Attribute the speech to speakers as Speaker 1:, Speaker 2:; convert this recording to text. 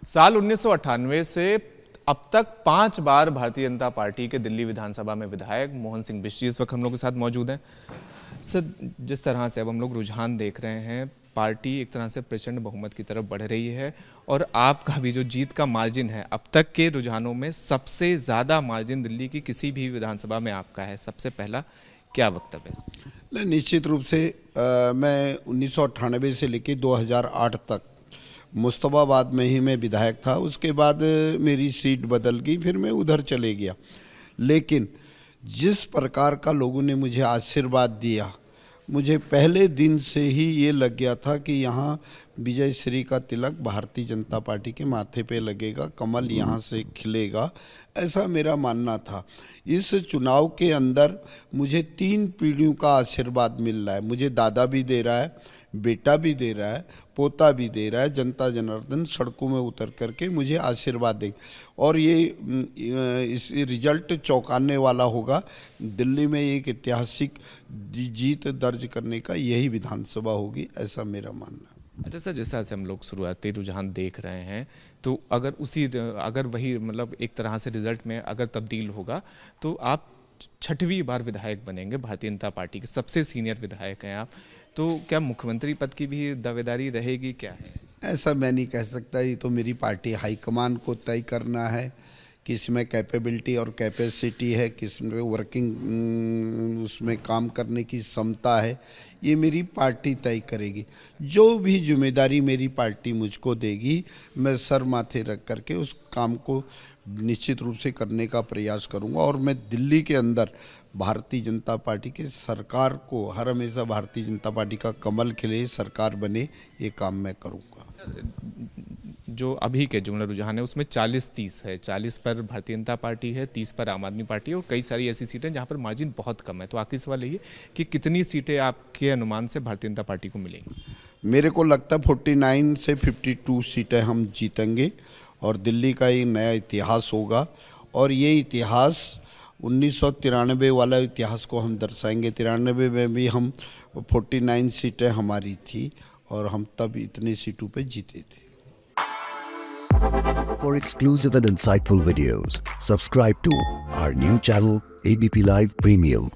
Speaker 1: साल 1998 से अब तक 5 बार भारतीय जनता पार्टी के दिल्ली विधानसभा में विधायक मोहन सिंह बिष्ट इस वक्त हम लोग के साथ मौजूद हैं। सर, जिस तरह से अब हम लोग रुझान देख रहे हैं, पार्टी एक तरह से प्रचंड बहुमत की तरफ बढ़ रही है और आपका भी जो जीत का मार्जिन है, अब तक के रुझानों में सबसे ज़्यादा मार्जिन दिल्ली की किसी भी विधानसभा में आपका है। सबसे पहला क्या वक्तव्य है?
Speaker 2: निश्चित रूप से मैं 1998 से लेकर 2008 तक मुस्तफ़ाबाद में ही मैं विधायक था। उसके बाद मेरी सीट बदल गई, फिर मैं उधर चले गया। लेकिन जिस प्रकार का लोगों ने मुझे आशीर्वाद दिया, मुझे पहले दिन से ही ये लग गया था कि यहाँ विजय श्री का तिलक भारतीय जनता पार्टी के माथे पे लगेगा, कमल यहाँ से खिलेगा, ऐसा मेरा मानना था। इस चुनाव के अंदर मुझे 3 पीढ़ियों का आशीर्वाद मिल रहा है। मुझे दादा भी दे रहा है, बेटा भी दे रहा है, पोता भी दे रहा है। जनता जनार्दन सड़कों में उतर करके मुझे आशीर्वाद दे और ये इस रिजल्ट चौंकाने वाला होगा। दिल्ली में एक ऐतिहासिक जीत दर्ज करने का यही विधानसभा होगी, ऐसा मेरा मानना है।
Speaker 1: अच्छा सर, जिस तरह से हम लोग शुरुआती रुझान देख रहे हैं, तो अगर वही मतलब एक तरह से रिजल्ट में अगर तब्दील होगा तो आप 6वीं बार विधायक बनेंगे, भारतीय जनता पार्टी के सबसे सीनियर विधायक हैं आप। तो क्या मुख्यमंत्री पद की भी दावेदारी रहेगी? क्या है
Speaker 2: ऐसा मैं नहीं कह सकता। ये तो मेरी पार्टी हाईकमान को तय करना है, किस में कैपेबिलिटी और कैपेसिटी है, किस में वर्किंग उसमें काम करने की क्षमता है, ये मेरी पार्टी तय करेगी। जो भी जिम्मेदारी मेरी पार्टी मुझको देगी, मैं सर माथे रख करके उस काम को निश्चित रूप से करने का प्रयास करूंगा। और मैं दिल्ली के अंदर भारतीय जनता पार्टी के सरकार को हर हमेशा भारतीय जनता पार्टी का कमल खिले, सरकार बने, ये काम मैं करूंगा।
Speaker 1: जो अभी के जुमला रुझान है उसमें 40-30 है। 40 पर भारतीय जनता पार्टी है, 30 पर आम आदमी पार्टी है और कई सारी ऐसी सीटें जहां पर मार्जिन बहुत कम है। तो आखिरी सवाल ये कि कितनी सीटें आपके अनुमान से भारतीय जनता पार्टी को मिलेंगी?
Speaker 2: मेरे को लगता है 49 से 52 सीटें हम जीतेंगे और दिल्ली का एक नया इतिहास होगा। और ये इतिहास 1993 वाला इतिहास को हम दर्शाएंगे। 93 में भी हम 49 सीटें हमारी थी और हम तब इतनी सीटों पे जीते थे।
Speaker 3: For exclusive and insightful videos, subscribe to our new channel ABP Live Premium.